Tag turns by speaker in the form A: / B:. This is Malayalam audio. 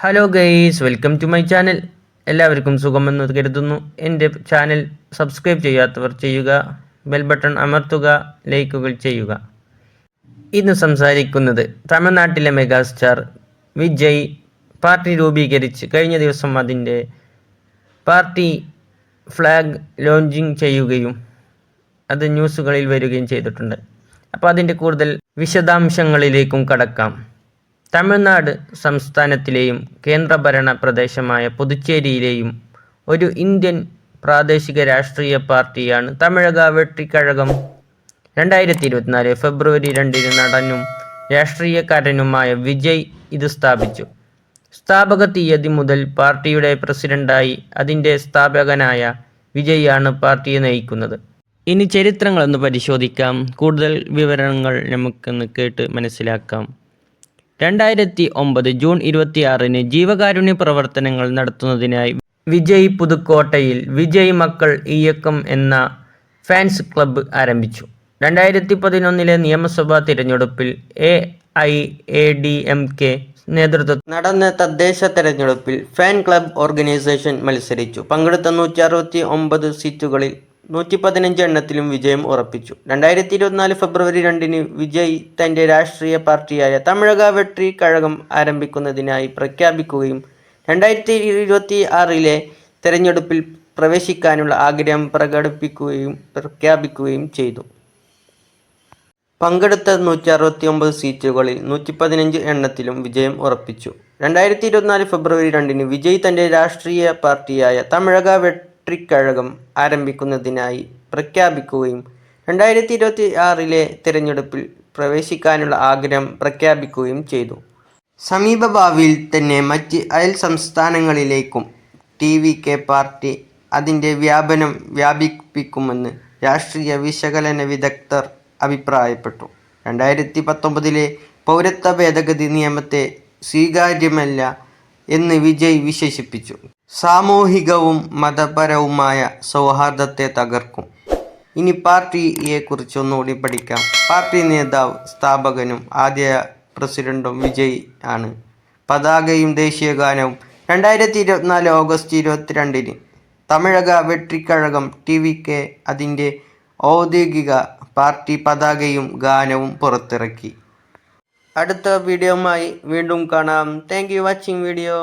A: Hello guys, welcome to my channel. എല്ലാവർക്കും സുഖമെന്ന് കരുതുന്നു. എൻ്റെ ചാനൽ സബ്സ്ക്രൈബ് ചെയ്യാത്തവർ ചെയ്യുക, ബെൽ ബട്ടൺ അമർത്തുക, ലൈക്കുകൾ ചെയ്യുക. ഇന്ന് സംസാരിക്കുന്നത് തമിഴ്നാട്ടിലെ മെഗാസ്റ്റാർ വിജയ് പാർട്ടി രൂപീകരിച്ച് കഴിഞ്ഞ ദിവസം അതിൻ്റെ പാർട്ടി ഫ്ലാഗ് ലോഞ്ചിങ് ചെയ്യുകയും അത് ന്യൂസുകളിൽ വരികയും ചെയ്തിട്ടുണ്ട്. അപ്പോൾ അതിൻ്റെ കൂടുതൽ വിശദാംശങ്ങളിലേക്കും കടക്കാം. തമിഴ്നാട് സംസ്ഥാനത്തിലെയും കേന്ദ്രഭരണ പ്രദേശമായ പുതുച്ചേരിയിലെയും ഒരു ഇന്ത്യൻ പ്രാദേശിക രാഷ്ട്രീയ പാർട്ടിയാണ് തമിഴക വെട്രിക്കഴകം. 2024 ഫെബ്രുവരി 2 നടനും രാഷ്ട്രീയക്കാരനുമായ വിജയ് ഇത് സ്ഥാപിച്ചു. സ്ഥാപക തീയതി മുതൽ പാർട്ടിയുടെ പ്രസിഡന്റായി അതിൻ്റെ സ്ഥാപകനായ വിജയ് ആണ് പാർട്ടിയെ നയിക്കുന്നത്. ഇനി ചരിത്രങ്ങളൊന്ന് പരിശോധിക്കാം. കൂടുതൽ വിവരങ്ങൾ നമുക്കൊന്ന് കേട്ട് മനസ്സിലാക്കാം. 2009 ജൂൺ 26 ജീവകാരുണ്യ പ്രവർത്തനങ്ങൾ നടത്തുന്നതിനായി വിജയ് പുതുക്കോട്ടയിൽ വിജയ് മക്കൾ ഇയക്കം എന്ന ഫാൻസ് ക്ലബ്ബ് ആരംഭിച്ചു. 2011 നിയമസഭാ തിരഞ്ഞെടുപ്പിൽ AIADMK നേതൃത്വത്തിൽ നടന്ന തദ്ദേശ തെരഞ്ഞെടുപ്പിൽ ഫാൻ ക്ലബ് ഓർഗനൈസേഷൻ മത്സരിച്ചു. പങ്കെടുത്ത 169 സീറ്റുകളിൽ 115 എണ്ണത്തിലും വിജയം ഉറപ്പിച്ചു. 2024 ഫെബ്രുവരി 2 വിജയ് തൻ്റെ രാഷ്ട്രീയ പാർട്ടിയായ തമിഴക വെട്രി കഴകം ആരംഭിക്കുന്നതിനായി പ്രഖ്യാപിക്കുകയും 2026 തെരഞ്ഞെടുപ്പിൽ പ്രവേശിക്കാനുള്ള ആഗ്രഹം പ്രഖ്യാപിക്കുകയും ചെയ്തു. പങ്കെടുത്ത 169 സീറ്റുകളിൽ 115 എണ്ണത്തിലും വിജയം ഉറപ്പിച്ചു. 2024 ഫെബ്രുവരി 2 വിജയ് തൻ്റെ രാഷ്ട്രീയ പാർട്ടിയായ തമിഴക വെട്രിക്കഴകം ആരംഭിക്കുന്നതിനായി പ്രഖ്യാപിക്കുകയും 2026 തിരഞ്ഞെടുപ്പിൽ പ്രവേശിക്കാനുള്ള ആഗ്രഹം പ്രഖ്യാപിക്കുകയും ചെയ്തു. സമീപഭാവിയിൽ തന്നെ മറ്റ് അയൽ സംസ്ഥാനങ്ങളിലേക്കും TVK പാർട്ടി അതിൻ്റെ വ്യാപനം വ്യാപിപ്പിക്കുമെന്ന് രാഷ്ട്രീയ വിശകലന വിദഗ്ധർ അഭിപ്രായപ്പെട്ടു. 2019 പൗരത്വ ഭേദഗതി നിയമത്തെ സ്വീകാര്യമല്ല എന്ന് വിജയ് വിശേഷിപ്പിച്ചു. സാമൂഹികവും മതപരവുമായ സൗഹാർദ്ദത്തെ തകർക്കും. ഇനി പാർട്ടിയെക്കുറിച്ച് ഒന്നുകൂടി പഠിക്കാം. പാർട്ടി നേതാവ്, സ്ഥാപകനും ആദ്യ പ്രസിഡന്റും വിജയ് ആണ്. പതാകയും ദേശീയഗാനവും 2024 ഓഗസ്റ്റ് 22 തമിഴക വെട്രിക്കഴകം TVK അതിൻ്റെ ഔദ്യോഗിക പാർട്ടി പതാകയും ഗാനവും പുറത്തിറക്കി. അടുത്ത വീഡിയോയുമായി വീണ്ടും കാണാം. Thank you watching video.